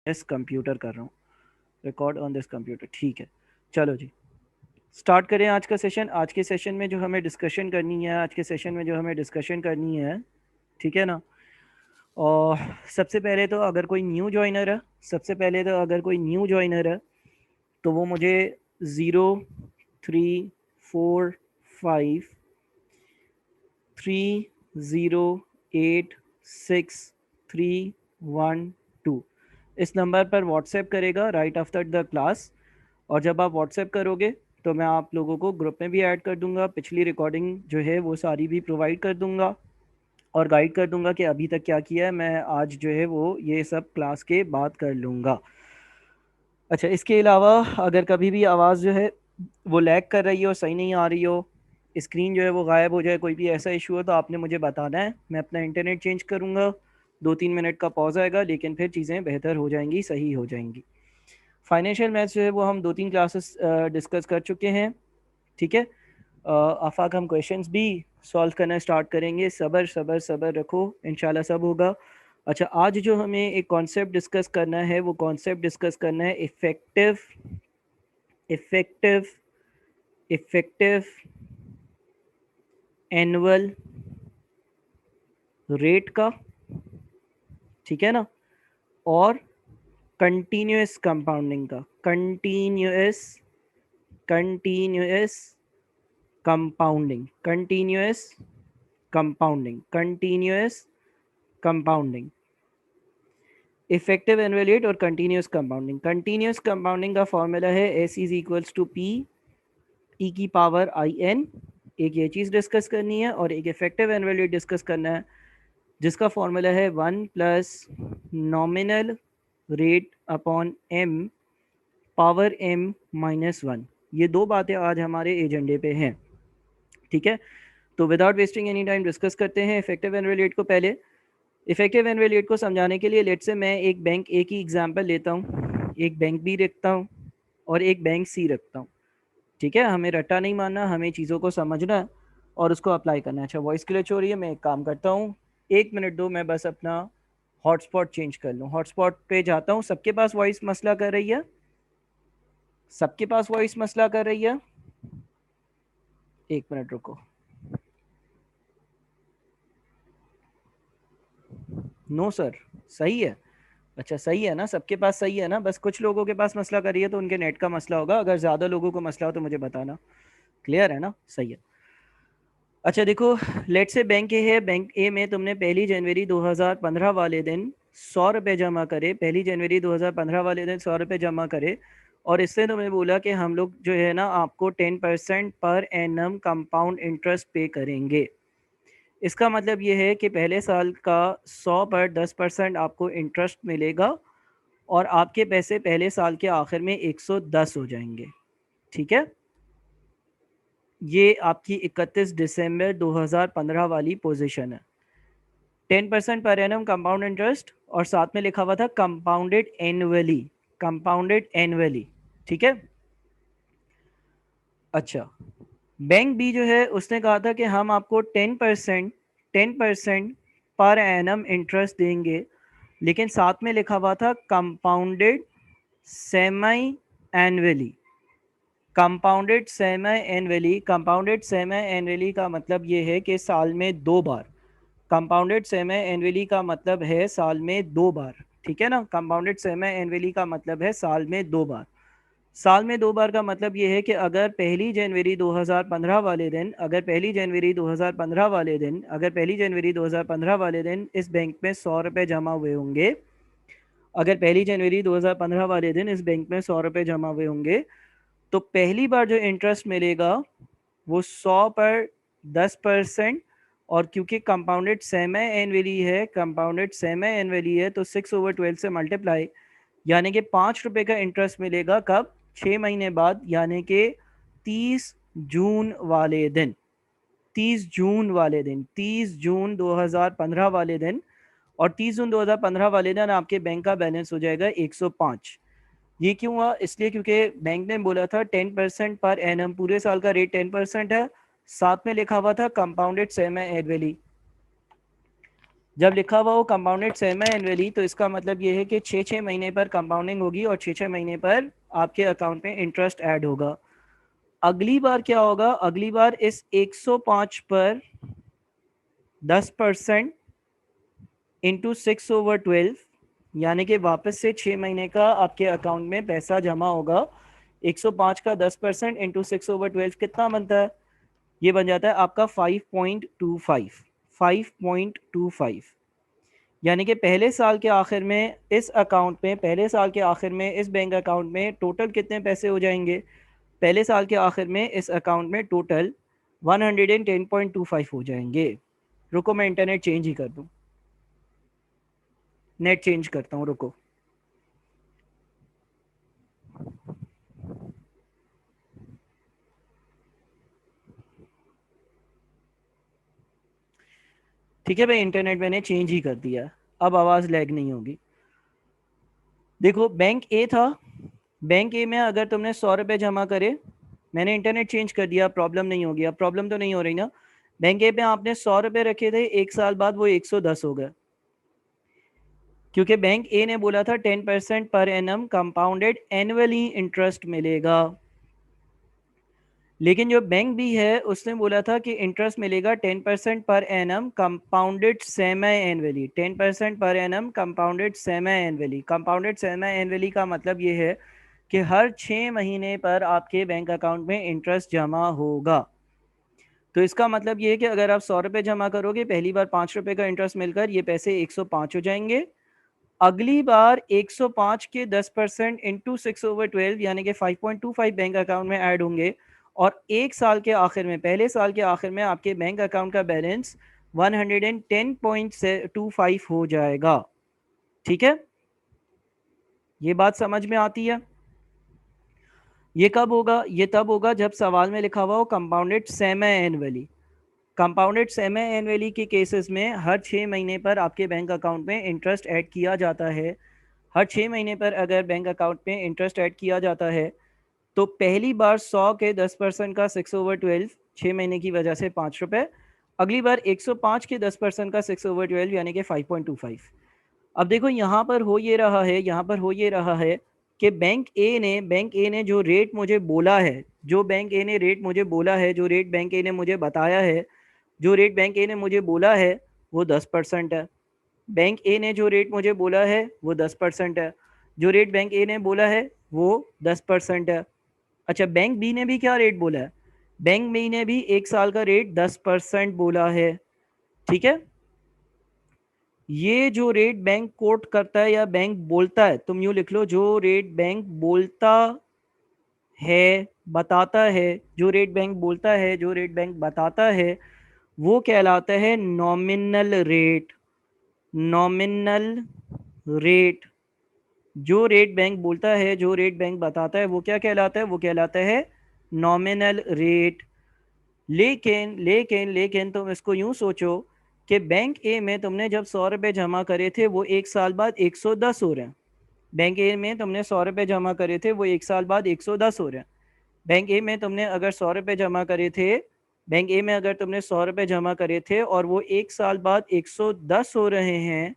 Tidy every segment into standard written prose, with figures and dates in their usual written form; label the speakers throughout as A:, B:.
A: This computer कर रहा हूँ, रिकॉर्ड ऑन दिस कंप्यूटर। ठीक है, चलो जी स्टार्ट करें आज का सेशन। आज के सेशन में जो हमें डिस्कशन करनी है, ठीक है ना। और सबसे पहले तो अगर कोई न्यू जॉइनर है तो वो मुझे 0345308631 इस नंबर पर व्हाट्सएप करेगा राइट आफ्टर द क्लास। और जब आप व्हाट्सएप करोगे तो मैं आप लोगों को ग्रुप में भी ऐड कर दूंगा, पिछली रिकॉर्डिंग जो है वो सारी भी प्रोवाइड कर दूंगा और गाइड कर दूंगा कि अभी तक क्या किया है। मैं आज जो है वो ये सब क्लास के बाद कर लूँगा। अच्छा, इसके अलावा अगर कभी भी आवाज़ जो है वो लैग कर रही हो, सही नहीं आ रही हो, स्क्रीन जो है वो गायब हो जाए, कोई भी ऐसा इशू हो तो आपने मुझे बताना है। मैं अपना इंटरनेट चेंज करूँगा, 2-3 मिनट का पॉज आएगा, लेकिन फिर चीज़ें बेहतर हो जाएंगी, सही हो जाएंगी। फाइनेंशियल मैथ्स जो है वो हम 2-3 क्लासेस डिस्कस कर चुके हैं। ठीक है, आफाक हम क्वेश्चंस भी सॉल्व करना स्टार्ट करेंगे। सब्र सब्र सब्र रखो, इंशाल्लाह सब होगा। अच्छा, आज जो हमें एक कॉन्सेप्ट डिस्कस करना है वो कॉन्सेप्ट डिस्कस करना है effective effective effective annual rate का, ठीक है ना, और कंटिन्यूस कंपाउंडिंग का। Continuous continuous compounding continuous compounding continuous compounding effective annual rate और कंटिन्यूस कंपाउंडिंग। कंटिन्यूस कंपाउंडिंग का फॉर्मूला है S is equals to P E की पावर आई एन। एक ये चीज़ डिस्कस करनी है और एक इफेक्टिव एनुअल रेट डिस्कस करना है, जिसका फॉर्मूला है 1 plus nominal rate upon M power M minus 1। ये दो बातें आज हमारे एजेंडे पे हैं। ठीक है, तो without wasting any time discuss करते हैं इफेक्टिव एनुअल रेट को। पहले इफेक्टिव एनुअल रेट को समझाने के लिए लेट से मैं एक बैंक ए की एग्जांपल लेता हूँ, एक बैंक बी रखता हूँ और एक बैंक सी रखता हूँ। ठीक है, हमें रट्टा नहीं मानना, हमें चीज़ों को समझना है और उसको अप्लाई करना है। अच्छा, वॉइस क्लिच हो रही है, मैं एक काम करता हूँ, 1 मिनट दो, मैं बस अपना हॉटस्पॉट चेंज कर लूँ। हॉटस्पॉट पे जाता हूँ। सबके पास वॉइस मसला कर रही है? सबके पास वॉइस मसला कर रही है? 1 मिनट रुको। नो सर, सही है। अच्छा, सही है ना, सबके पास सही है ना, बस कुछ लोगों के पास मसला कर रही है तो उनके नेट का मसला होगा। अगर ज़्यादा लोगों को मसला हो तो मुझे बताना। क्लियर है ना? सही है। अच्छा देखो, लेट से बैंक ए है। बैंक ए में तुमने 1 जनवरी 2015 वाले दिन 100 रुपये जमा करे। 1 जनवरी 2015 वाले दिन 100 रुपये जमा करे और इससे तुमने बोला कि हम लोग जो है ना आपको 10% पर एनम कंपाउंड इंटरेस्ट पे करेंगे। इसका मतलब ये है कि पहले साल का 100 पर 10% आपको इंटरेस्ट मिलेगा और आपके पैसे पहले साल के आखिर में 110 हो जाएंगे। ठीक है, ये आपकी 31 दिसंबर 2015 वाली पोजीशन है। 10% पर एनम कंपाउंड इंटरेस्ट और साथ में लिखा हुआ था कंपाउंडेड एनुअली, कंपाउंडेड एनुअली। ठीक है। अच्छा, बैंक बी जो है उसने कहा था कि हम आपको 10% पर एनम इंटरेस्ट देंगे, लेकिन साथ में लिखा हुआ था compounded semi annually. Compounded semi annually, compounded semi annually का मतलब ये है कि साल में 2 बार। कंपाउंडेड सेमी एनुअली का मतलब है साल में 2 बार। ठीक है ना, कंपाउंडेड सेमी एनुअली का मतलब है साल में 2 बार। साल में 2 बार का मतलब ये है कि अगर 1 जनवरी 2015 वाले दिन अगर 1 जनवरी 2015 वाले दिन अगर 1 जनवरी 2015 वाले दिन इस बैंक में 100 रुपये जमा हुए होंगे, अगर 1 जनवरी 2015 वाले दिन इस बैंक में 100 रुपये जमा हुए होंगे तो पहली बार जो इंटरेस्ट मिलेगा वो 100 पर 10%। और क्योंकि कंपाउंडेड सेमी एनुअली है, कंपाउंडेड सेमी एनुअली है तो 6/12 से मल्टीप्लाई, यानी कि 5 रुपये का इंटरेस्ट मिलेगा। कब? 6 महीने बाद, यानी कि 30 जून वाले दिन। 30 जून 2015 वाले दिन। और 30 जून 2015 वाले दिन आपके बैंक का बैलेंस हो जाएगा 105। ये क्यों हुआ? इसलिए क्योंकि बैंक ने बोला था 10% पर एनम, पूरे साल का रेट 10% है, साथ में लिखा हुआ था कंपाउंडेड सेमी एनुअली। जब लिखा हुआ हो कंपाउंडेड सेमी एनुअली तो इसका मतलब ये है कि 6 महीने पर कंपाउंडिंग होगी और 6 महीने पर आपके अकाउंट में इंटरेस्ट ऐड होगा। अगली बार क्या होगा, अगली बार इस 105 पर 10% इंटू 6/12, यानी कि वापस से 6 महीने का आपके अकाउंट में पैसा जमा होगा। 105 का 10% इंटू 6/12 कितना बनता है? ये बन जाता है आपका 5.25। 5.25 यानी कि पहले साल के आखिर में इस अकाउंट में, पहले साल के आखिर में इस बैंक अकाउंट में टोटल कितने पैसे हो जाएंगे? पहले साल के आखिर में इस अकाउंट में टोटल 110.25 हो जाएंगे। रुको मैं इंटरनेट चेंज ही कर दूं, नेट चेंज करता हूं, रुको। ठीक है भाई, इंटरनेट मैंने चेंज ही कर दिया, अब आवाज़ लैग नहीं होगी। देखो बैंक ए था, बैंक ए में अगर तुमने 100 रुपये जमा करे, मैंने इंटरनेट चेंज कर दिया, प्रॉब्लम नहीं होगी। अब प्रॉब्लम तो नहीं हो रही ना? बैंक ए पे आपने 100 रुपये रखे थे, 1 साल बाद वो 110 हो गए, क्योंकि बैंक ए ने बोला था 10% पर एनम कंपाउंडेड एनुअली इंटरेस्ट मिलेगा। लेकिन जो बैंक बी है उसने बोला था कि इंटरेस्ट मिलेगा 10% पर एनम कंपाउंडेड सेमी एनुअली। 10% पर annum compounded semi annually. Compounded semi annually का मतलब ये है कि हर 6 महीने पर आपके बैंक अकाउंट में इंटरेस्ट जमा होगा। तो इसका मतलब ये है कि अगर आप 100 रुपये जमा करोगे, पहली बार 5 रुपये का इंटरेस्ट मिलकर ये पैसे 105 हो जाएंगे। अगली बार 105 के 10% इंटू 6/12 यानी कि 5.25 बैंक अकाउंट में ऐड होंगे, और एक साल के आखिर में, पहले साल के आखिर में आपके बैंक अकाउंट का बैलेंस 110.25 हो जाएगा। ठीक है, ये बात समझ में आती है? ये कब होगा? ये तब होगा जब सवाल में लिखा हुआ हो compounded semi annually. Compounded semi annually के केसेस में हर 6 महीने पर आपके बैंक अकाउंट में इंटरेस्ट ऐड किया जाता है। हर 6 महीने पर अगर बैंक अकाउंट में इंटरेस्ट ऐड किया जाता है तो पहली बार 100 के 10% का 6/12, 6 महीने की वजह से 5 रुपये। अगली बार 105 के 10% का 6/12 यानी कि 5.25। अब देखो यहाँ पर हो ये रहा है, यहाँ पर हो ये रहा है कि बैंक ए ने जो रेट मुझे बोला है, जो बैंक ए ने रेट मुझे बोला है, जो रेट बैंक ए ने मुझे बताया है, जो रेट बैंक ए ने मुझे बोला है वो 10% है। बैंक ए ने जो रेट मुझे बोला है वो 10% है। जो रेट बैंक ए ने बोला है वो 10% है। अच्छा, बैंक बी ने भी क्या रेट बोला है? बैंक बी ने भी 1 साल का रेट 10% बोला है। ठीक है, ये जो रेट बैंक कोट करता है या बैंक बोलता है, तुम यूँ लिख लो, जो रेट बैंक बोलता है, बताता है, जो रेट बैंक बोलता है, जो रेट बैंक बताता है, वो कहलाता है नॉमिनल रेट। Nominal rate. जो रेट बैंक बोलता है, जो रेट बैंक बताता है, वो क्या कहलाता है? वो कहलाता है नॉमिनल रेट। लेकिन तुम इसको यूं सोचो कि बैंक ए में तुमने जब 100 रुपये जमा करे थे वो एक साल बाद 110 हो रहे हैं। बैंक ए में तुमने 100 रुपये जमा करे थे वो एक साल बाद 110 हो रहे हैं। बैंक ए में तुमने अगर 100 रुपये जमा करे थे, बैंक ए में अगर तुमने 100 रुपये जमा करे थे और वो एक साल बाद 110 हो रहे हैं,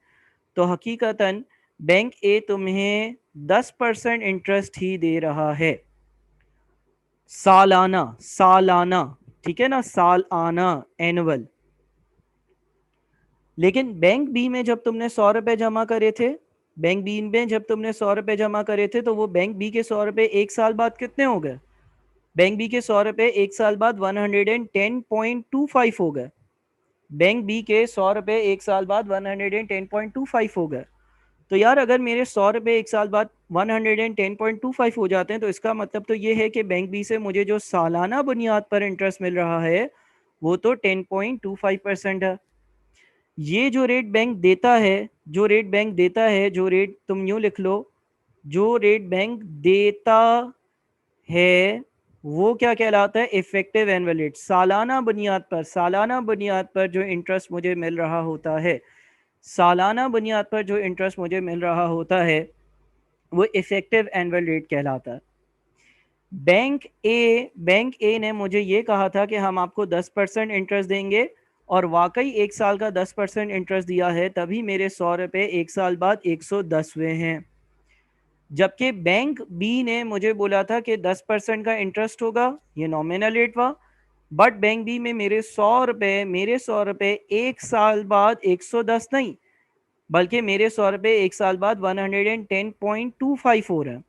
A: तो हकीकतन बैंक ए तुम्हें 10% इंटरेस्ट ही दे रहा है सालाना। सालाना, ठीक है ना, सालाना, एनुअल। लेकिन बैंक बी में जब तुमने 100 रुपये जमा करे थे, बैंक बी में जब तुमने 100 रुपये जमा करे थे, तो वो बैंक बी के 100 रुपये एक साल बाद कितने हो गए? बैंक बी के 100 रुपये एक साल बाद 110.25 हो गए। बैंक बी के 100 रुपये एक साल बाद 110.25 हो गए। तो यार अगर मेरे 100 रुपये एक साल बाद 110.25 हो जाते हैं, तो इसका मतलब तो ये है कि बैंक बी से मुझे जो सालाना बुनियाद पर इंटरेस्ट मिल रहा है वो तो 10.25% है। ये जो रेट बैंक देता है, जो रेट बैंक देता है, जो रेट तुम यूं लिख लो, जो रेट बैंक देता है वो क्या कहलाता है? Effective annual rate. सालाना बुनियाद पर, सालाना बुनियाद पर जो इंटरेस्ट मुझे मिल रहा होता है, सालाना बुनियाद पर जो इंटरेस्ट मुझे मिल रहा होता है वो इफेक्टिव एनुअल रेट कहलाता है। बैंक ए ने मुझे ये कहा था कि हम आपको 10% इंटरेस्ट देंगे और वाकई एक साल का 10% इंटरेस्ट दिया है, तभी मेरे 100 रुपये एक साल बाद 110वें हैं। जबकि बैंक बी ने मुझे बोला था कि 10% का इंटरेस्ट होगा, ये नॉमिनल रेट हुआ, बट बैंक बी में मेरे 100 रुपये एक साल बाद 110 नहीं, बल्कि मेरे 100 रुपये एक साल बाद 110.25 हो रहे हैं।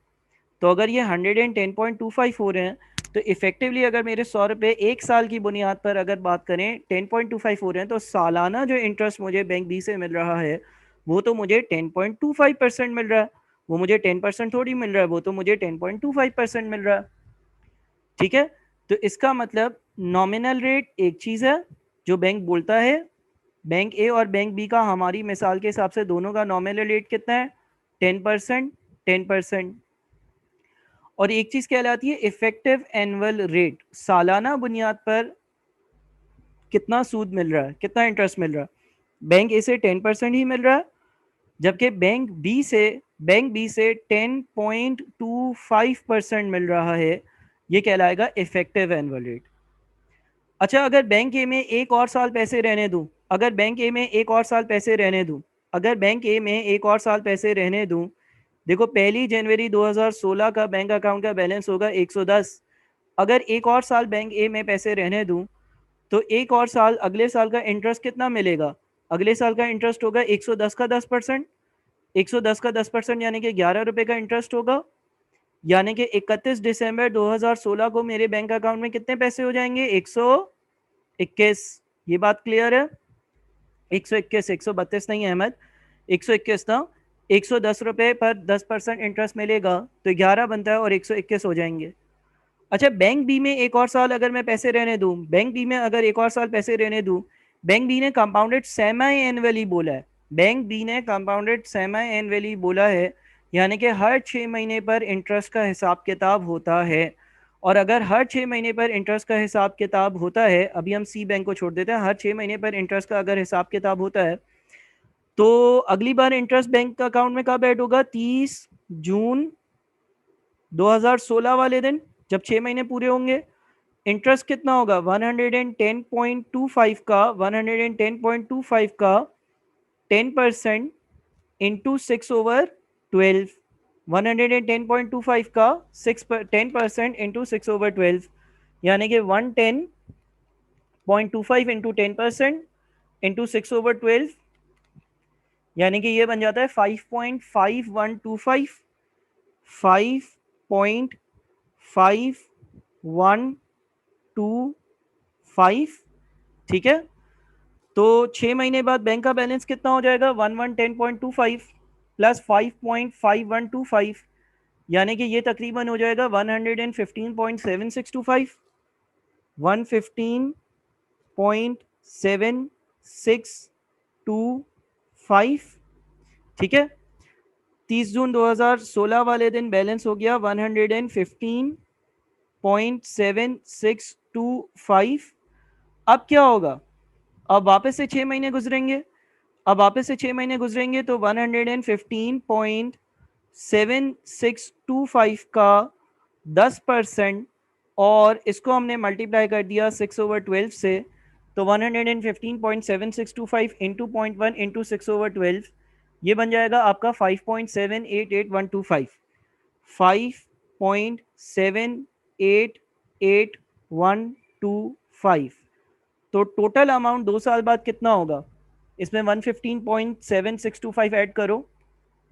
A: तो अगर ये 110.25 हो रहे हैं, तो इफेक्टिवली अगर मेरे 100 रुपये एक साल की बुनियाद पर अगर बात करें 10.25 हो रहे हैं, तो सालाना जो इंटरेस्ट मुझे बैंक बी से मिल रहा है वो तो मुझे 10.25% मिल रहा है। वो मुझे 10% थोड़ी मिल रहा है, वो तो मुझे 10.25% मिल रहा है। ठीक है, तो इसका मतलब नॉमिनल रेट एक चीज़ है जो बैंक बोलता है, बैंक ए और बैंक बी का हमारी मिसाल के हिसाब से दोनों का नॉमिनल रेट कितना है, 10%, 10%। और एक चीज कहलाती है इफेक्टिव एनुअल रेट, सालाना बुनियाद पर कितना सूद मिल रहा है, कितना इंटरेस्ट मिल रहा है। बैंक ए से 10% ही मिल रहा है, जबकि बैंक बी से 10.25% मिल रहा है। ये कहलाएगा इफेक्टिव एनुअल रेट। अच्छा, अगर बैंक ए में एक और साल पैसे रहने दूं, अगर बैंक ए में एक और साल पैसे रहने दूं, अगर बैंक ए में एक और साल पैसे रहने दूं, देखो 1 जनवरी 2016 का बैंक अकाउंट का बैलेंस होगा 110। अगर एक और साल बैंक ए में पैसे रहने दूं, तो एक और साल अगले साल का इंटरेस्ट कितना मिलेगा, अगले साल का इंटरेस्ट होगा 110 का 10%। 110 का 10% यानी कि 11 रुपए का इंटरेस्ट होगा। यानी कि 31 दिसंबर 2016 को मेरे बैंक अकाउंट में कितने पैसे हो जाएंगे, 121। ये बात क्लियर है? 121, 132 नहीं अहमद, 121 था। 110 रुपए पर 10% इंटरेस्ट मिलेगा तो 11 बनता है और 121 हो जाएंगे। अच्छा, बैंक बी में एक और साल अगर मैं पैसे रहने दूं, बैंक बी में अगर एक और साल पैसे रहने दूं, बैंक बी ने कंपाउंडेड सेमी एनुअली बोला है, बैंक बी ने कंपाउंडेड सेमी एनुअली बोला है, यानी कि हर 6 महीने पर इंटरेस्ट का हिसाब किताब होता है। और अगर हर 6 महीने पर इंटरेस्ट का हिसाब किताब होता है, अभी हम सी बैंक को छोड़ देते हैं, हर 6 महीने पर इंटरेस्ट का अगर हिसाब किताब होता है, तो अगली बार इंटरेस्ट बैंक अकाउंट में कब ऐड होगा, 30 जून 2016 वाले दिन, जब 6 महीने पूरे होंगे। इंटरेस्ट कितना होगा, 110.25 का 110.25 का 10% इंटू 6/12, 110.25 का 10% इंटू 6/12, यानी कि 110.25 इंटू 10% इंटू 6/12, यानी कि ये बन जाता है 5.5125, 5.5125। ठीक है, तो 6 महीने बाद बैंक का बैलेंस कितना हो जाएगा, 110.25 प्लस 5.5125, यानी कि ये तकरीबन हो जाएगा 115.7625, 115.7625। ठीक है, 30 जून 2016 वाले दिन बैलेंस हो गया 115.7625। अब क्या होगा, अब वापस से 6 महीने गुजरेंगे, अब वापस से 6 महीने गुजरेंगे तो 115.7625 का 10%, और इसको हमने मल्टीप्लाई कर दिया 6/12 से, तो 115.7625 इंटू 0.1 इंटू 6/12, ये बन जाएगा आपका 5.788125, 5.788125। तो टोटल अमाउंट 2 साल बाद कितना होगा, इसमें 115.7625 ऐड करो,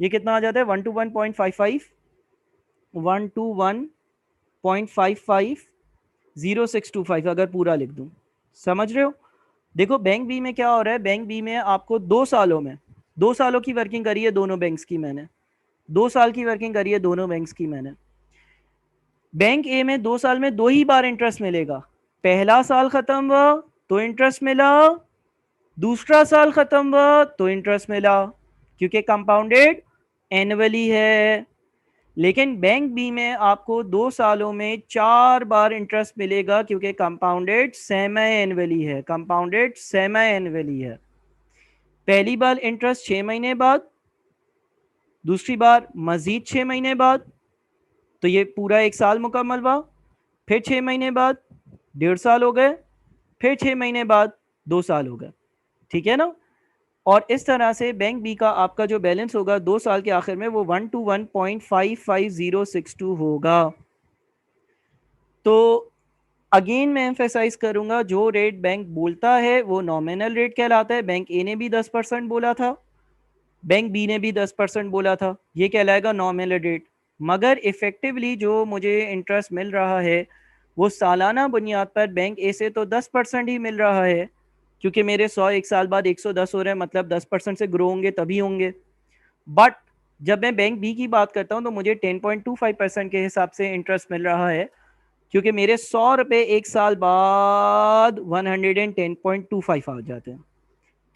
A: ये कितना आ जाता है, 121.55, 121.55 अगर पूरा लिख दूं, समझ रहे हो? देखो बैंक बी में क्या हो रहा है, बैंक बी में आपको 2 सालों में, 2 सालों की वर्किंग करी है दोनों बैंक्स की मैंने, 2 साल की वर्किंग करी है दोनों बैंक्स की मैंने। बैंक ए में 2 साल में 2 ही बार इंटरेस्ट मिलेगा, पहला साल खत्म हुआ तो इंटरेस्ट मिला, दूसरा साल खत्म हुआ तो इंटरेस्ट मिला, क्योंकि कंपाउंडेड एनुअली है। लेकिन बैंक बी में आपको 2 सालों में 4 बार इंटरेस्ट मिलेगा, क्योंकि कंपाउंडेड सेमी एनुअली है, कंपाउंडेड सेमी एनुअली है। पहली बार इंटरेस्ट 6 महीने बाद, दूसरी बार मजीद 6 महीने बाद, तो ये पूरा एक साल मुकम्मल हुआ। फिर 6 महीने बाद 1.5 साल हो गए, फिर 6 महीने बाद 2 साल हो गए, ठीक है ना। और इस तरह से बैंक बी का आपका जो बैलेंस होगा 2 साल के आखिर में वो 1 to 1.55062 होगा। तो अगेन मैं एम्फेसाइज करूंगा, जो रेट बैंक बोलता है वो नॉमिनल रेट कहलाता है। बैंक ए ने भी 10% बोला था, बैंक बी ने भी 10% बोला था, ये कहलाएगा नॉमिनल रेट। मगर इफेक्टिवली जो मुझे इंटरेस्ट मिल रहा है वो सालाना बुनियाद पर बैंक ए से तो 10% ही मिल रहा है, क्योंकि मेरे 100 एक साल बाद 110 हो रहे हैं, मतलब 10% से ग्रो होंगे तभी होंगे। बट जब मैं बैंक बी की बात करता हूँ तो मुझे 10.25% के हिसाब से इंटरेस्ट मिल रहा है, क्योंकि मेरे 100 रुपए एक साल बाद 110.25 आ जाते हैं,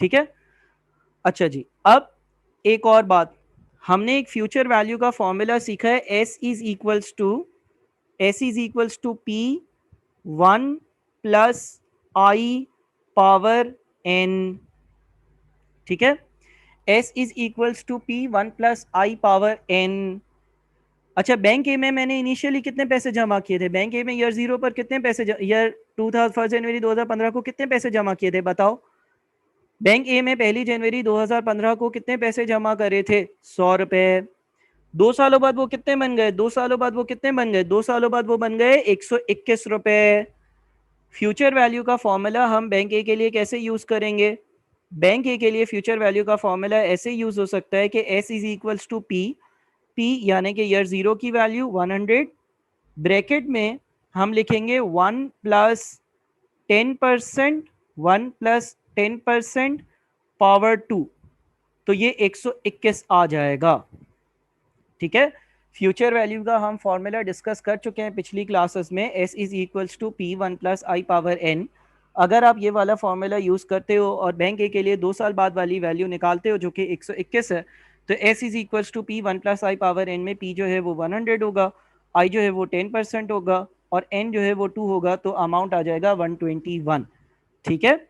A: ठीक है। अच्छा जी, अब एक और बात, हमने एक फ्यूचर वैल्यू का फॉर्मूला सीखा है, S is equals to P 1 + i⁻n, ठीक है। s = p 1 + i⁻n। अच्छा, बैंक ए में मैंने इनिशियली कितने पैसे जमा किए थे? बैंक ए में ईयर जीरो पर कितने पैसे ईयर 1 जनवरी 2015 को कितने पैसे जमा किए थे बताओ? बैंक ए में 1 जनवरी 2015 को कितने पैसे जमा करे थे? 100 रुपए। 2 सालों बाद वो कितने बन गए? 2 सालों बाद वो कितने बन गए? 2 सालों बाद वो बन गए 121 रुपए। फ्यूचर वैल्यू का फॉर्मूला हम बैंक ए के लिए कैसे यूज करेंगे? बैंक ए के लिए फ्यूचर वैल्यू का फॉर्मूला ऐसे यूज हो सकता है कि s = p यानी कि ईयर जीरो की वैल्यू 100, ब्रैकेट में हम लिखेंगे 1 + 10%, 1 + 10% पावर 2, तो ये 121 आ जाएगा, ठीक है। फ्यूचर वैल्यू का हम फॉर्मूला डिस्कस कर चुके हैं पिछली क्लासेस में, s = p 1 + i⁻n। अगर आप ये वाला फॉर्मूला यूज करते हो और बैंक ए के लिए 2 साल बाद वाली वैल्यू निकालते हो जो कि 121 है, तो s = p 1 + i⁻n में p जो है वो 100 होगा, i जो है वो 10% होगा और n जो है वो 2 होगा, तो अमाउंट आ जाएगा 121, ठीक है।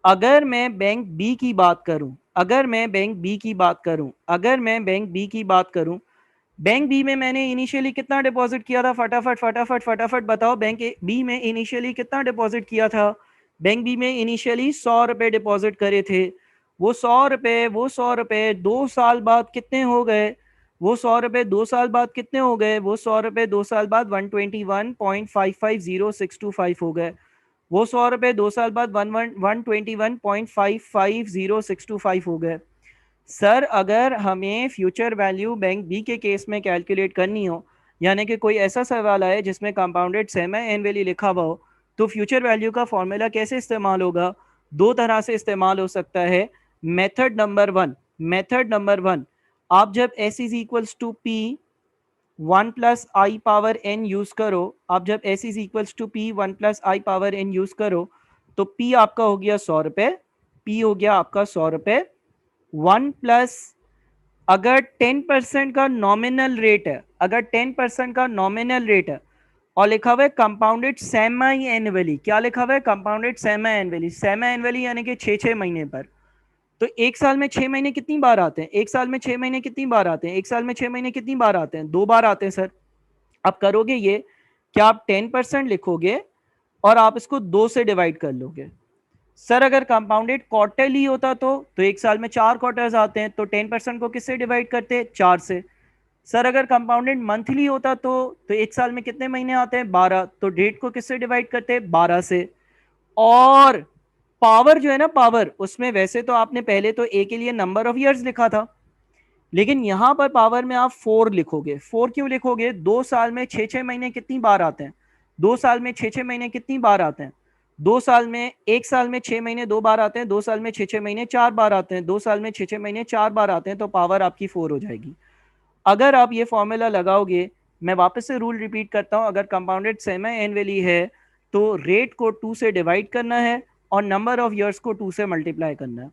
A: अगर मैं बैंक बी की बात करूं, अगर मैं बैंक बी की बात करूं, अगर मैं बैंक बी की बात करूं, बैंक बी में मैंने इनिशियली कितना डिपॉजिट किया था? फटाफट फटाफट फटाफट बताओ, बैंक बी में इनिशियली कितना डिपॉजिट किया था? बैंक बी में इनिशियली 100 रुपए डिपॉजिट करे थे। वो 100 रुपए 2 साल बाद कितने हो गए? वो 100 रुपए 2 साल बाद कितने हो गए? वो 100 रुपए 2 साल बाद 121.550625 हो गए। वो 100 रुपए 2 साल बाद 121.550625 हो गए। सर, अगर हमें फ्यूचर वैल्यू बैंक बी के केस में कैलकुलेट करनी हो, यानी कि कोई ऐसा सवाल आए जिसमें कंपाउंडेड सेमी एनुअली लिखा हुआ हो, तो फ्यूचर वैल्यू का फॉर्मूला कैसे इस्तेमाल होगा? दो तरह से इस्तेमाल हो सकता है। मेथड नंबर वन, आप जब s = p 1 + i⁻n यूज करो, आप जब s = p 1 + i⁻n यूज करो, तो p आपका हो गया 100 रुपए, p हो गया आपका 100 रुपए। 1 + अगर 10% का नॉमिनल रेट है, अगर 10% का नॉमिनल रेट है और लिखा हुआ है कंपाउंडेड सेमी एनुअली, क्या लिखा हुआ है? Compounded semi annually. Semi annually यानी कि 6-6 महीने पर। तो एक साल में 6 महीने कितनी बार आते हैं? एक साल में 6 महीने कितनी बार आते हैं? एक साल में 6 महीने कितनी बार आते हैं? 2 बार आते हैं सर। आप करोगे ये, क्या आप 10% लिखोगे और आप इसको 2 से डिवाइड कर लोगे? सर, अगर कंपाउंडेड क्वार्टरली होता तो एक साल में 4 क्वार्टर्स आते हैं, तो 10% को किससे डिवाइड करते हैं? 4 से। सर, अगर कंपाउंडेड मंथली होता तो एक साल में कितने महीने आते हैं? 12, तो डेट को किससे डिवाइड करते हैं? 12 से। और पावर जो है ना, पावर, उसमें वैसे तो आपने पहले तो ए के लिए नंबर ऑफ ईयर्स लिखा था, लेकिन यहां पर पावर में आप 4 लिखोगे। 4 क्यों लिखोगे? 2 साल में 6-6 महीने कितनी बार आते हैं? 2 साल में 6-6 महीने कितनी बार आते हैं? 2 साल में, एक साल में 6 महीने 2 बार आते हैं, 2 साल में 6-6 महीने 4 बार आते हैं, 2 साल में 6-6 महीने 4 बार आते हैं, तो पावर आपकी 4 हो जाएगी। अगर आप ये फॉर्मूला लगाओगे, मैं वापस से रूल रिपीट करता हूं, अगर कंपाउंडेड सेमी एनुअली है तो रेट को 2 से डिवाइड करना है और नंबर ऑफ ईयर्स को 2 से मल्टीप्लाई करना है।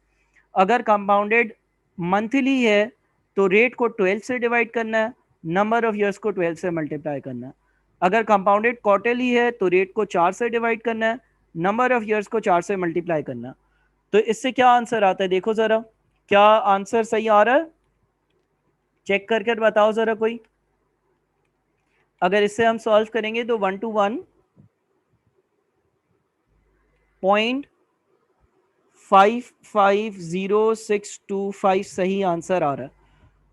A: अगर कंपाउंडेड मंथली है तो रेट को 12 से डिवाइड करना है, नंबर ऑफ ईयर्स को 12 से मल्टीप्लाई करना है। अगर कंपाउंडेड क्वार्टरली है तो रेट को 4 से डिवाइड करना है, नंबर ऑफ ईयर्स को 4 से मल्टीप्लाई करना है। तो इससे क्या आंसर आता है? देखो जरा, क्या आंसर सही आ रहा है? चेक करके बताओ जरा कोई। अगर इससे हम सॉल्व करेंगे तो 1 to 1.5 550625 सही आंसर आ रहा है।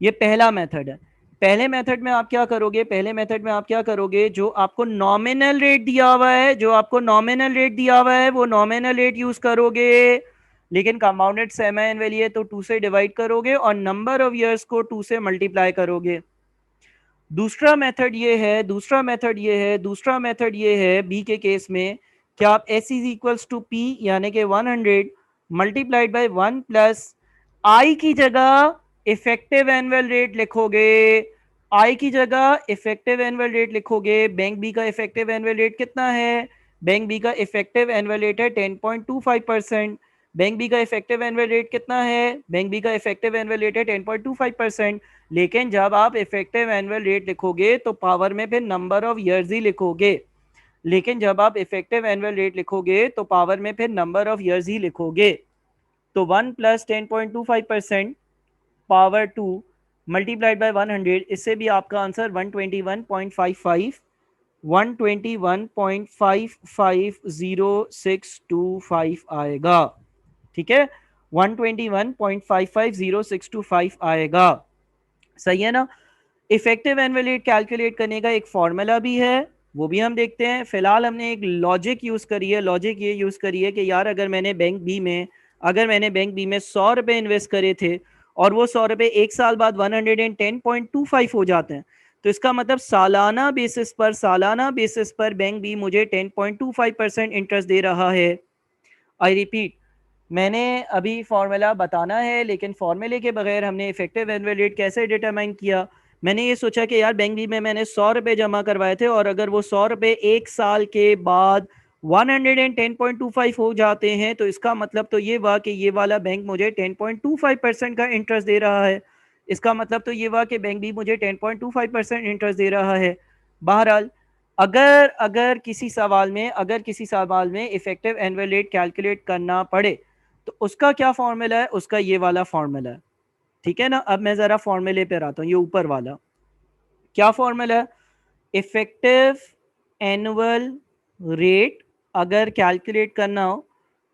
A: ये पहला मेथड है। पहले मेथड में आप क्या करोगे, पहले मेथड में आप क्या करोगे, जो आपको नॉमिनल रेट दिया हुआ है, जो आपको नॉमिनल रेट दिया हुआ है वो नॉमिनल रेट यूज करोगे, लेकिन कंपाउंडेड सेमी एनुअली है तो 2 से डिवाइड करोगे और नंबर ऑफ ईयर्स को 2 से मल्टीप्लाई करोगे। दूसरा मेथड ये है, दूसरा मेथड ये है बी के केस में कि आप S is equals to P यानी कि 100 मल्टीप्लाइड बाय 1 प्लस आई की जगह इफेक्टिव एनुअल रेट लिखोगे। आई की जगह इफेक्टिव एनुअल रेट लिखोगे। बैंक बी का इफेक्टिव एनुअल रेट कितना है, बैंक बी का इफेक्टिव एनुअल रेट है 10.25%। बैंक बी का इफेक्टिव एनुअल रेट कितना है, बैंक बी का इफेक्टिव एनुअल रेट है 10.25%। लेकिन जब आप इफेक्टिव एनुअल रेट लिखोगे तो पावर में फिर नंबर ऑफ ईयर्स ही लिखोगे, लेकिन जब आप इफेक्टिव एनुअल रेट लिखोगे तो पावर में फिर नंबर ऑफ ईयर्स ही लिखोगे। तो 1 प्लस 10.25% पावर 2 मल्टीप्लाइड बाय 100, इससे भी आपका आंसर 121.55 121.550625 आएगा। ठीक है, 121.550625 आएगा। सही है ना। इफेक्टिव एनुअल रेट कैलकुलेट करने का एक फॉर्मूला भी है, वो भी हम देखते हैं। फिलहाल हमने एक लॉजिक यूज करी है, लॉजिक ये यूज करी है कि यार अगर मैंने बैंक बी में 100 रुपए इन्वेस्ट करे थे और वो 100 रुपए एक साल बाद 110.25 हो जाते हैं, तो इसका मतलब सालाना बेसिस पर बैंक बी मुझे 10.25% इंटरेस्ट दे रहा है। आई रिपीट, मैंने अभी फॉर्मूला बताना है, लेकिन फॉर्मूले के बगैर हमने इफेक्टिव एनुअल रेट कैसे डिटरमाइन किया। मैंने ये सोचा कि यार बैंक बी में मैंने 100 रुपए जमा करवाए थे और अगर वो 100 रुपए एक साल के बाद 110.25 हो जाते हैं तो इसका मतलब तो ये हुआ कि ये वाला बैंक मुझे 10.25% का इंटरेस्ट दे रहा है। इसका मतलब तो ये हुआ कि बैंक बी मुझे 10.25% इंटरेस्ट दे रहा है। बहरहाल, अगर किसी सवाल में इफेक्टिव एनुअल रेट कैलकुलेट करना पड़े तो उसका क्या फॉर्मूला है, उसका ये वाला फॉर्मूला है। ठीक है ना। अब मैं जरा फॉर्मूले पे आता हूँ, ये ऊपर वाला क्या फॉर्मूला है। इफेक्टिव एनुअल रेट अगर कैलकुलेट करना हो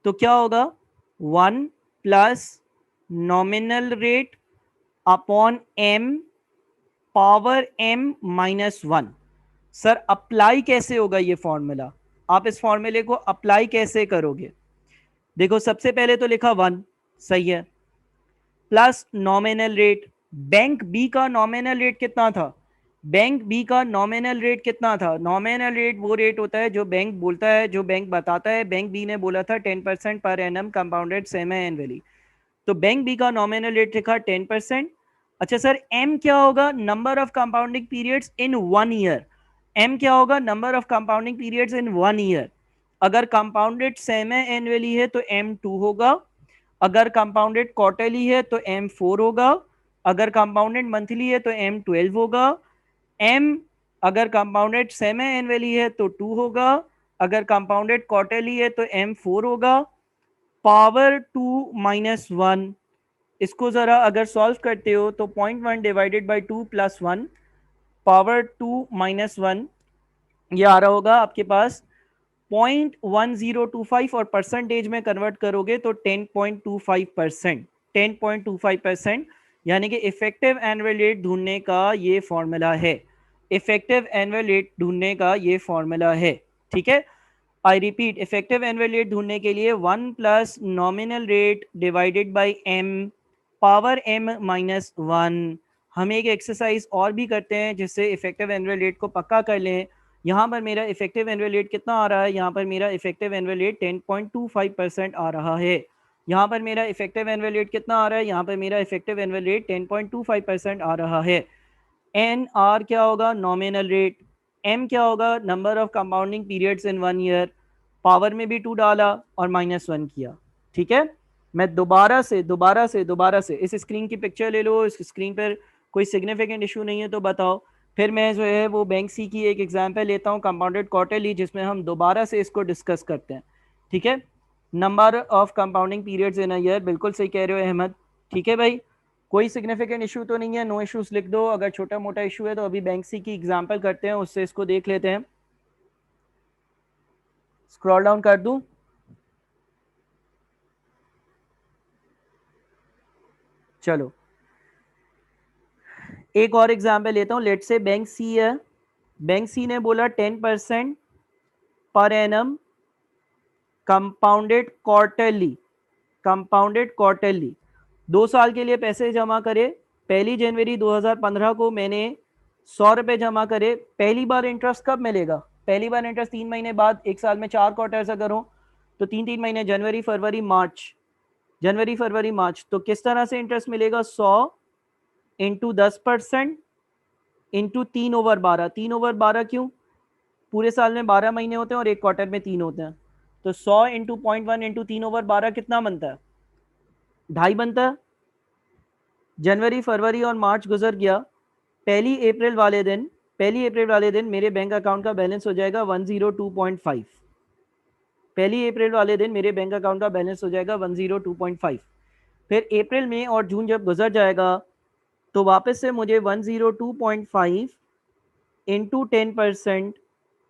A: तो क्या होगा, 1 plus nominal rate upon M power M minus 1। Sir apply कैसे होगा ये फॉर्मूला, आप इस फॉर्मूले को अप्लाई कैसे करोगे। देखो सबसे पहले तो लिखा 1, सही है, plus nominal rate. Bank B का नॉमिनल रेट कितना था, बैंक बी का नॉमिनल रेट कितना था। नॉमिनल रेट वो रेट होता है जो बैंक बोलता है, जो बैंक बताता है। बैंक बी ने बोला था 10% पर एनम कंपाउंडेड सेमी एनुअली, तो बैंक बी का नॉमिनल रेट लिखा 10%। अच्छा सर, एम क्या होगा, number of compounding periods in 1 year. M क्या होगा, number of compounding periods in 1 year. अगर कंपाउंडेड सेमी एनुअली है तो M2 होगा, अगर कंपाउंडेड क्वार्टरली है तो M4 होगा, अगर कंपाउंडेड मंथली है तो M12 होगा। M अगर कंपाउंडेड सेमी एनुअली है तो 2 होगा, अगर कंपाउंडेड क्वार्टरली है तो M4 होगा। पावर 2 माइनस 1, इसको जरा अगर सॉल्व करते हो तो 0.1 divided by 2 plus 1, power 2 minus 1, ये आ रहा होगा आपके पास 0.1025 और परसेंटेज में कन्वर्ट करोगे तो 10.25%। 10.25% यानी कि इफेक्टिव एनुअल रेट ढूंढने का ये फॉर्मूला है। इफेक्टिव एनुअल रेट ढूंढने का ये फॉर्मूला है। ठीक है, I repeat, effective annual rate ढूंढने के लिए 1 plus nominal rate divided by M power M minus 1। हम एक एक्सरसाइज और भी करते हैं जिससे इफेक्टिव एनुअल रेट को पक्का कर लें। यहाँ पर मेरा इफेक्टिव एनुअल रेट कितना आ रहा है, यहाँ पर मेरा इफेक्टिव एनुअल रेट 10.25% आ रहा है। यहाँ पर मेरा इफेक्टिव एनुअल रेट कितना आ रहा है, यहाँ पर मेरा इफेक्टिव एनुअल रेट 10.25% आ रहा है। एन आर क्या होगा, नॉमिनल रेट। एम क्या होगा, number of compounding periods in 1 year. Power में भी 2 डाला और -1 किया। ठीक है, मैं दोबारा से इस स्क्रीन की पिक्चर ले लो, इस स्क्रीन पर कोई सिग्निफिकेंट इशू नहीं है तो बताओ। फिर मैं जो है वो बैंक सी की एक एग्जांपल लेता हूँ कंपाउंडेड क्वार्टरली, जिसमें हम दोबारा से इसको डिस्कस करते हैं। ठीक है, number of compounding periods in a year, बिल्कुल सही कह रहे हो अहमद। ठीक है भाई, कोई सिग्निफिकेंट इशू तो नहीं है, नो इश्यूज लिख दो। अगर छोटा मोटा इशू है तो अभी बैंक सी की एग्जांपल करते हैं, उससे इसको देख लेते हैं। स्क्रॉल डाउन कर दूं, चलो एक और एग्जाम्पल लेता हूँ। लेट से बैंक सी है, बैंक सी ने बोला 10% पर annum compounded quarterly, compounded quarterly 2 साल के लिए पैसे जमा करे। 1 जनवरी 2015 को मैंने 100 रुपये जमा करे। पहली बार इंटरेस्ट कब मिलेगा? पहली बार इंटरेस्ट 3 महीने बाद। एक साल में 4 क्वार्टर्स अगर हो तो 3 महीने, जनवरी फरवरी मार्च, जनवरी फरवरी मार्च। तो किस तरह से इंटरेस्ट मिलेगा? 100 इंटू 10% इंटू 3/12। 3/12 क्यों? पूरे साल में 12 महीने होते हैं और एक क्वार्टर में 3 होते हैं। तो 100 इंटू 0.1 इंटू 3/12 कितना बनता है? 2.5 बनता है। जनवरी फरवरी और मार्च गुजर गया। पहली अप्रैल वाले दिन, पहली अप्रैल वाले दिन मेरे बैंक अकाउंट का बैलेंस हो जाएगा 102.5। पहली अप्रैल वाले दिन मेरे बैंक अकाउंट का बैलेंस हो जाएगा 102.5। फिर अप्रैल में और जून जब गुजर जाएगा तो वापस से मुझे 102.5 into 10%,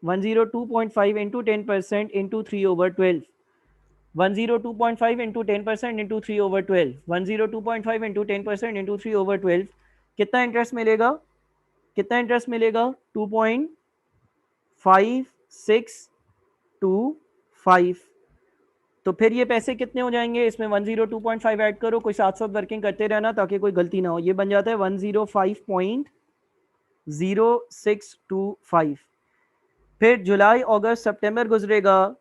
A: 102.5 into 10% into 3/12, 102.5 into 10% into 3/12, 102.5 into 10% into 3/12 कितना इंटरेस्ट मिलेगा? कितना इंटरेस्ट मिलेगा? 2.5625। तो फिर ये पैसे कितने हो जाएंगे? इसमें 102.5 ऐड करो, कोई साथ साथ वर्किंग करते रहना ताकि कोई गलती ना हो। ये बन जाता है 105.0625। फिर जुलाई अगस्त सितंबर गुजरेगा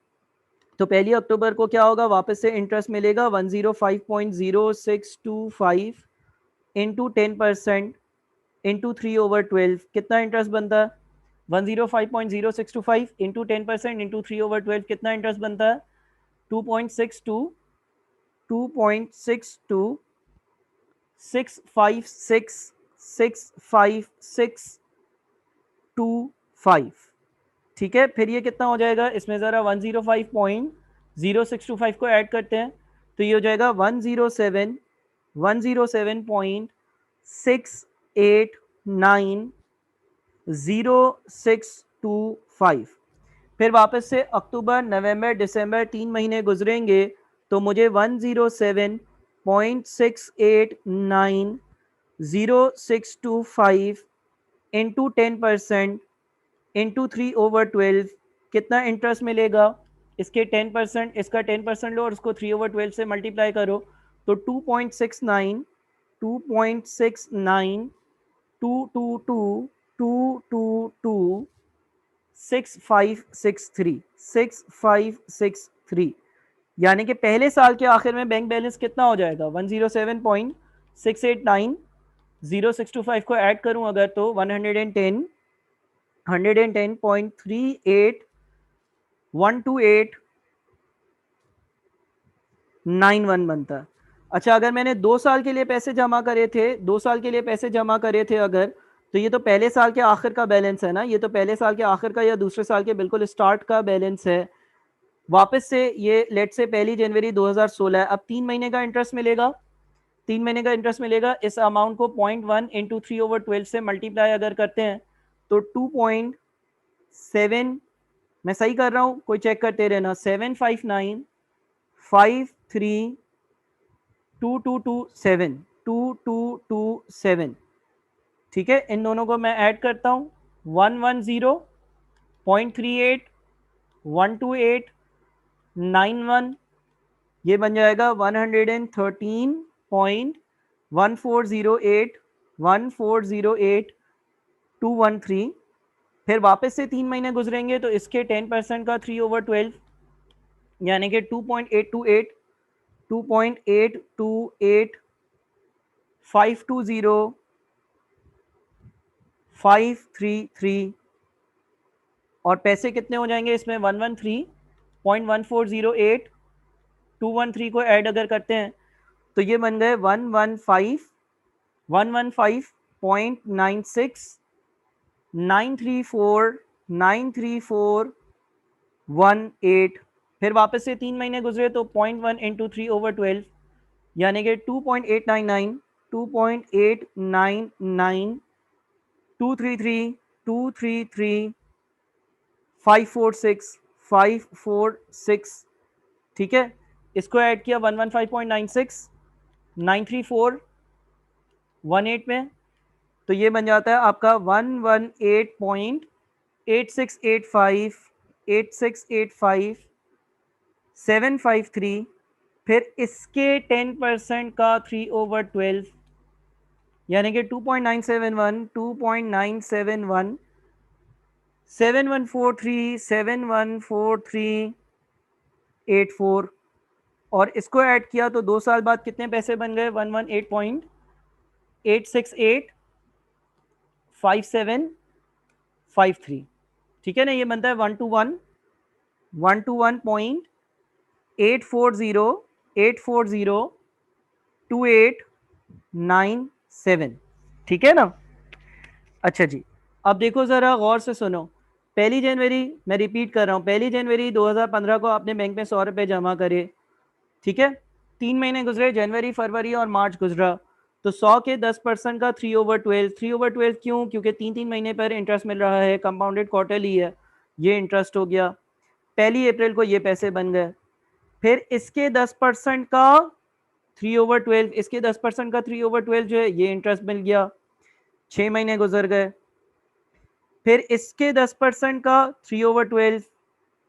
A: तो 1 अक्टूबर को क्या होगा? वापस से इंटरेस्ट मिलेगा 105.0625 इंटू 10% इंटू 3/12। कितना इंटरेस्ट बनता है? 105.0625 इंटू 10% इंटू 3/12 कितना इंटरेस्ट बनता है? 2.62, 2.62 656 65625। ठीक है, फिर ये कितना हो जाएगा? इसमें ज़रा 105.0625 को ऐड करते हैं तो ये हो जाएगा 107.107.6890625। फिर वापस से अक्टूबर नवंबर दिसंबर 3 महीने गुजरेंगे तो मुझे 107.6890625 इंटू 10% इंटू 3/12 कितना इंटरेस्ट मिलेगा? इसके 10%, इसका 10% लो और उसको 3/12 से मल्टीप्लाई करो तो 2.69, 2.69 222 222 6563 6563। यानी कि पहले साल के आखिर में बैंक बैलेंस कितना हो जाएगा? 107.6890625 को ऐड करूं अगर तो 110.128.12891 बनता है। अच्छा, अगर मैंने 2 साल के लिए पैसे जमा करे थे, 2 साल के लिए पैसे जमा करे थे अगर, तो ये तो पहले साल के आखिर का बैलेंस है ना, ये तो पहले साल के आखिर का या दूसरे साल के बिल्कुल स्टार्ट का बैलेंस है। वापस से ये लेट से 1 जनवरी 2016 अब 3 महीने का इंटरेस्ट मिलेगा, 3 महीने का इंटरेस्ट मिलेगा। इस अमाउंट को 0.1 इंटू 3/12 से मल्टीप्लाई अगर करते हैं तो 2.7, मैं सही कर रहा हूँ, कोई चेक करते रहना, 759532227 ठीक है, इन दोनों को मैं ऐड करता हूँ 110.38 12891 ये बन जाएगा 113.1408 फिर वापस से 3 महीने गुजरेंगे तो इसके 10% का 3/12 यानी कि 2.828 2.828 520 533 और पैसे कितने हो जाएंगे इसमें? 113.1408 213 को ऐड अगर करते हैं तो ये बन गए 115.96 934 फिर वापस से 3 महीने गुजरे तो 0.1 इंटू 3/12 यानी कि 2.899 2.899 233 233 546 546 ठीक है, इसको ऐड किया 115.96 934 18 में, तो ये बन जाता है आपका 118.8685 8685 753, फिर इसके 10% का 3/12 यानी कि 2.971 2.971 7143 714384, और इसको ऐड किया तो 2 साल बाद कितने पैसे बन गए? 118.8685753, ठीक है ना? ये बनता है 1:1 ठीक है ना? अच्छा जी, अब देखो ज़रा गौर से सुनो। 1 जनवरी, मैं रिपीट कर रहा हूँ, 1 जनवरी 2015 को आपने बैंक में 100 रुपये जमा करे, ठीक है? 3 महीने गुजरे, जनवरी, फरवरी और मार्च गुजरा, तो 100 के 10% का 3/12, 3/12 क्यों? क्योंकि 3-3 महीने पर इंटरेस्ट मिल रहा है, कंपाउंडेड क्वार्टरली है, ये इंटरेस्ट हो गया। 1 अप्रैल को ये पैसे बन गए, फिर इसके 10% का 3/12, इसके 10% का 3/12 जो है ये इंटरेस्ट मिल गया, 6 महीने गुजर गए, फिर इसके 10% का 3/12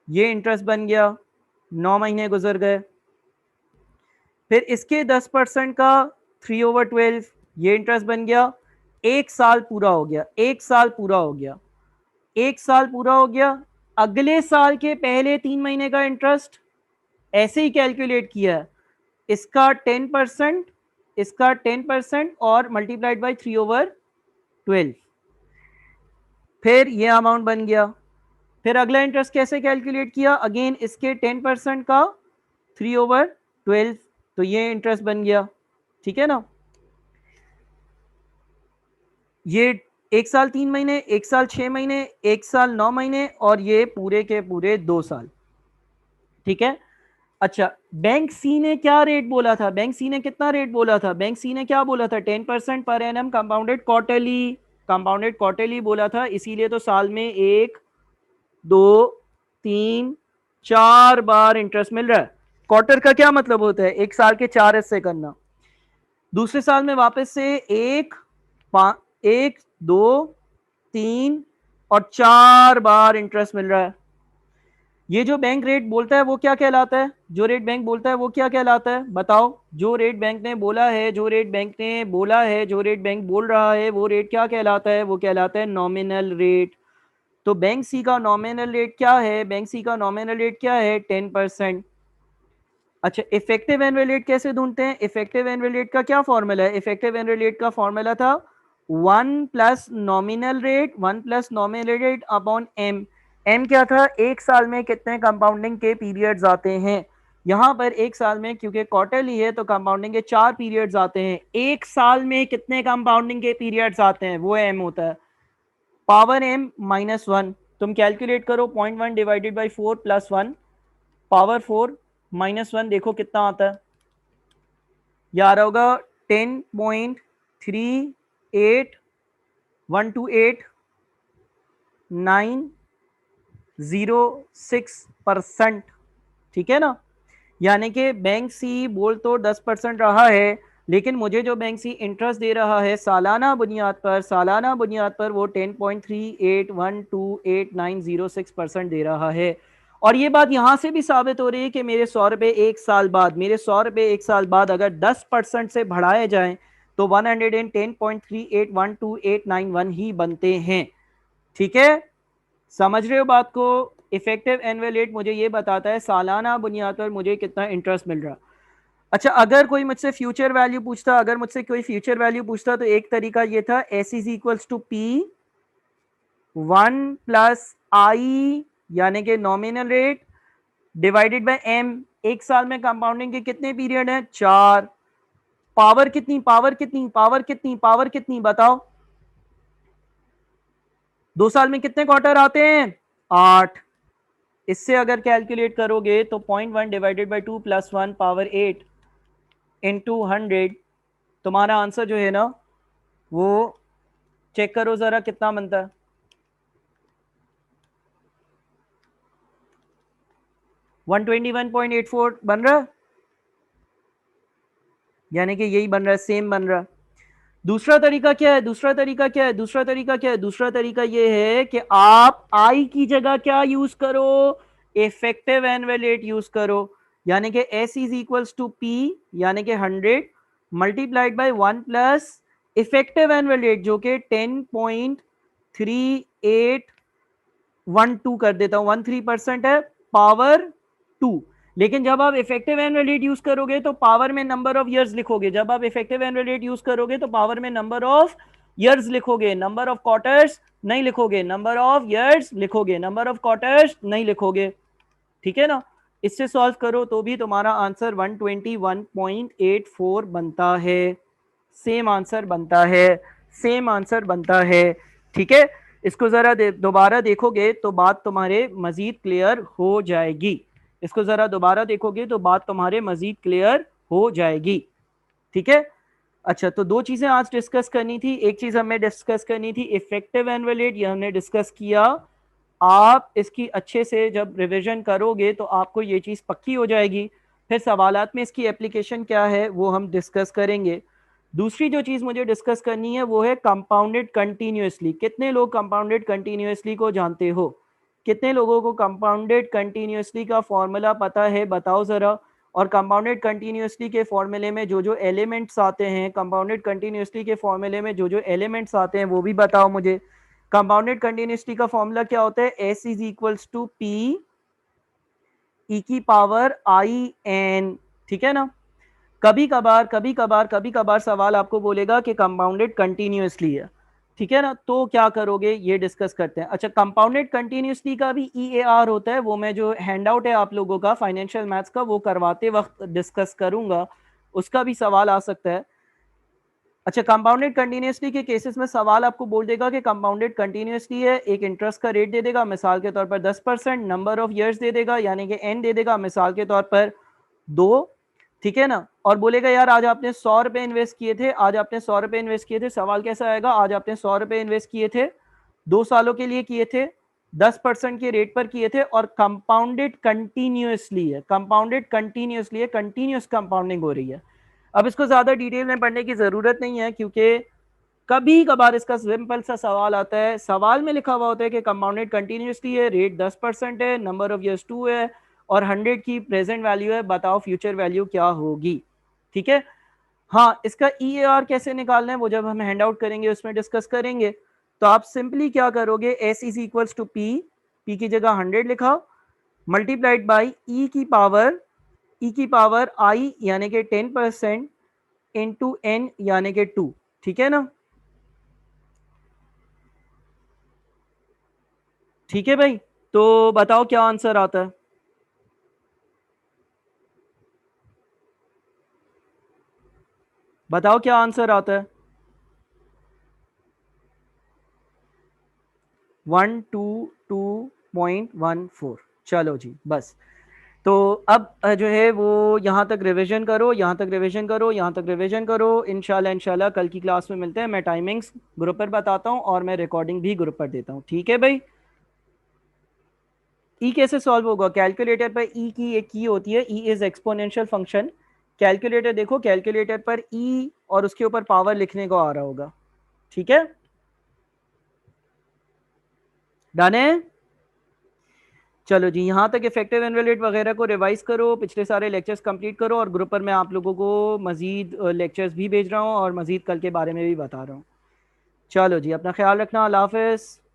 A: ये इंटरेस्ट बन गया, 9 महीने गुजर गए, फिर इसके 10% का 3/12 ये इंटरेस्ट बन गया, 1 साल पूरा हो गया, 1 साल पूरा हो गया, 1 साल पूरा हो गया। अगले साल के पहले 3 महीने का इंटरेस्ट ऐसे ही कैलकुलेट किया है, इसका 10%, इसका 10% और मल्टीप्लाइड बाई 3/12, फिर ये अमाउंट बन गया। फिर अगला इंटरेस्ट कैसे कैलकुलेट किया? अगेन इसके 10% का 3/12, तो ये इंटरेस्ट बन गया, ठीक है ना? ये 1 साल 3 महीने, 1 साल 6 महीने, 1 साल 9 महीने, और ये पूरे के पूरे 2 साल, ठीक है? अच्छा, बैंक सी ने क्या रेट बोला था? बैंक सी ने कितना रेट बोला था? बैंक सी ने क्या बोला था? 10% पर annum compounded quarterly, compounded quarterly बोला था, इसीलिए तो साल में 1, 2, 3, 4 बार इंटरेस्ट मिल रहा है। क्वार्टर का क्या मतलब होता है? 1 साल के 4 हिस्से करना, दूसरे साल में वापस से 1, 2, 3 और 4 बार इंटरेस्ट मिल रहा है। ये जो बैंक रेट बोलता है वो क्या कहलाता है? जो रेट बैंक बोलता है वो क्या कहलाता है? बताओ। जो रेट बैंक ने बोला है, जो रेट बैंक ने बोला है, जो रेट बैंक बोल रहा है, वो रेट क्या कहलाता है? वो कहलाता है नॉमिनल रेट। तो बैंक सी का नॉमिनल रेट क्या है? बैंक सी का नॉमिनल रेट क्या है? 10%। अच्छा, इफेक्टिव एनुअल रेट कैसे ढूंढते हैं? इफेक्टिव एनुअल रेट का क्या फॉर्मूला है? इफेक्टिव एनुअल रेट का फॉर्मूला था 1 + nominal rate upon M. M क्या था? 1 साल में कितने कंपाउंडिंग के पीरियड्स आते हैं। यहां पर 1 साल में, क्योंकि क्वार्टरली है, तो कंपाउंडिंग के 4 पीरियड्स आते हैं। 1 साल में कितने कंपाउंडिंग के पीरियड्स आते हैं, वो एम होता है। पावर एम -1, तुम कैलकुलेट करो, 0.1 डिवाइडेड बाई 4 + 1 पावर 4 -1, देखो कितना आता है। यह आ रहा होगा 10.3812896%, ठीक है ना? यानी कि बैंक सी बोल तो 10% रहा है, लेकिन मुझे जो बैंक सी इंटरेस्ट दे रहा है सालाना बुनियाद पर, सालाना बुनियाद पर वो 10.38128906% दे रहा है। और ये बात यहाँ से भी साबित हो रही है कि मेरे 100 रुपये 1 साल बाद, मेरे 100 रुपये 1 साल बाद अगर 10% से बढ़ाए जाएं तो 110.38128991 ही बनते हैं, ठीक है? समझ रहे हो बात को? इफेक्टिव एनुअल रेट मुझे ये बताता है सालाना बुनियाद पर मुझे कितना इंटरेस्ट मिल रहा। अच्छा, अगर कोई मुझसे फ्यूचर वैल्यू पूछता, अगर मुझसे कोई फ्यूचर वैल्यू पूछता, तो एक तरीका ये था, S is equals to P 1 + I, यानी कि nominal rate, divided by M. 1 साल में कंपाउंडिंग के कितने पीरियड हैं? 4। पावर कितनी, पावर कितनी, पावर कितनी, पावर कितनी, बताओ। 2 साल में कितने क्वार्टर आते हैं? 8। इससे अगर कैलकुलेट करोगे तो 0.1 डिवाइडेड बाई 2 + 1 पावर 8 इंटू 100, तुम्हारा आंसर जो है ना, वो चेक करो जरा कितना बनता है। 121.84 बन रहा है, यानी कि यही बन रहा है, सेम बन रहा है। दूसरा तरीका क्या है, दूसरा तरीका क्या है, दूसरा तरीका क्या है, दूसरा तरीका ये है कि आप आई की जगह क्या यूज करो, इफेक्टिव एनुअल रेट यूज करो, यानी कि S is equals to P, यानी कि 100 multiplied by 1 plus effective annual rate जो कि 10.3812 कर देता हूं, 13% है, पावर 2। लेकिन जब आप इफेक्टिव एनुअल रेट यूज करोगे तो पावर में नंबर ऑफ ईयर्स लिखोगे, जब आप इफेक्टिव एनुअल रेट यूज करोगे तो पावर में नंबर ऑफ ईयर्स लिखोगे, नंबर ऑफ क्वार्टर्स नहीं लिखोगे, नंबर ऑफ ईयर्स लिखोगे, नंबर ऑफ क्वार्टर्स नहीं लिखोगे। ठीक है ना, इससे सॉल्व करो तो भी तुम्हारा आंसर 121.84 बनता है, सेम आंसर बनता है, सेम आंसर बनता है। ठीक है, इसको जरा दोबारा देखोगे तो बात तुम्हारे मजीद क्लियर हो जाएगी, इसको जरा दोबारा देखोगे तो बात तुम्हारे मजीद क्लियर हो जाएगी। ठीक है, अच्छा तो दो चीजें आज डिस्कस करनी थी, एक चीज हमें डिस्कस करनी थी इफेक्टिव एनुअल रेट, ये हमने डिस्कस किया। आप इसकी अच्छे से जब रिवीजन करोगे तो आपको ये चीज पक्की हो जाएगी, फिर सवालात में इसकी एप्लीकेशन क्या है वो हम डिस्कस करेंगे। दूसरी जो चीज मुझे डिस्कस करनी है वो है कंपाउंडेड कंटिन्यूअसली। कितने लोग कंपाउंडेड कंटिन्यूअसली को जानते हो, कितने लोगों को कंपाउंडेड कंटिन्यूअसली का फॉर्मूला पता है, बताओ जरा। और कंपाउंडेड कंटिन्यूअसली के फॉर्मूले में जो जो एलिमेंट्स आते हैं, कंपाउंडेड कंटिन्यूअसली के फॉर्मूले में जो जो एलिमेंट्स आते हैं वो भी बताओ मुझे। कंपाउंडेड कंटिन्यूअसली का फॉर्मूला क्या होता है, S is equals to P E की पावर आई एन। ठीक है ना, कभी कभार सवाल आपको बोलेगा कि कंपाउंडेड कंटिन्यूअसली है, ठीक है ना, तो क्या करोगे ये डिस्कस करते हैं। अच्छा, कंपाउंडेड कंटिन्यूअसली का भी ई ए आर होता है, वो मैं जो हैंड आउट है आप लोगों का फाइनेंशियल मैथ्स का वो करवाते वक्त डिस्कस करूंगा, उसका भी सवाल आ सकता है। अच्छा, कंपाउंडेड कंटिन्यूअसली के केसेस में सवाल आपको बोल देगा कि कंपाउंडेड कंटिन्यूअसली है, एक इंटरेस्ट का रेट दे देगा मिसाल के तौर पर 10%, नंबर ऑफ ईयर्स दे देगा यानी कि एन दे देगा मिसाल के तौर पर 2। ठीक है ना, और बोलेगा यार आज आपने 100 रुपए इन्वेस्ट किए थे, आज आपने 100 रुपए इन्वेस्ट किए थे, सवाल कैसा आएगा, आज आपने 100 रुपए इन्वेस्ट किए थे, 2 सालों के लिए किए थे, 10% के रेट पर किए थे, और कंपाउंडेड कंटिन्यूअसली है, कंपाउंडेड कंटिन्यूअसली है, कंटिन्यूअस कंपाउंडिंग हो रही है। अब इसको ज्यादा डिटेल में पढ़ने की जरूरत नहीं है क्योंकि कभी कभार इसका सिंपल सा सवाल आता है, सवाल में लिखा हुआ होता है कि कंपाउंडेड कंटिन्यूअसली है, रेट 10% है, नंबर ऑफ ईयर्स 2 है, और 100 की प्रेजेंट वैल्यू है, बताओ फ्यूचर वैल्यू क्या होगी। ठीक है, हाँ इसका ई ए आर कैसे निकालना है वो जब हम हैंड आउट करेंगे उसमें डिस्कस करेंगे। तो आप सिंपली क्या करोगे, S is equals to P, P की जगह 100 लिखा, मल्टीप्लाइड बाई ई की पावर आई यानी कि 10% इंटू एन यानी कि 2। ठीक है ना, ठीक है भाई, तो बताओ क्या आंसर आता है, बताओ क्या आंसर आता है। 122.14। चलो जी बस, तो अब जो है वो यहाँ तक रिवीजन करो, यहाँ तक रिवीजन करो, यहाँ तक रिवीजन करो, इंशाल्लाह इंशाल्लाह कल की क्लास में मिलते हैं। मैं टाइमिंग्स ग्रुप पर बताता हूँ और मैं रिकॉर्डिंग भी ग्रुप पर देता हूँ, ठीक है भाई। ई कैसे सॉल्व होगा, कैलकुलेटर पर ई की एक की होती है, E is exponential function. Calculator देखो, कैलकुलेटर पर ई और उसके ऊपर पावर लिखने को आ रहा होगा, ठीक है, डन है। चलो जी, यहाँ तक इफेक्टिव एनुअल रेट वगैरह को रिवाइज करो, पिछले सारे लेक्चर्स कंप्लीट करो, और ग्रुप पर मैं आप लोगों को मजीद लेक्चर्स भी भेज रहा हूँ और मजीद कल के बारे में भी बता रहा हूँ। चलो जी, अपना ख्याल रखना, अल्लाह हाफिज़।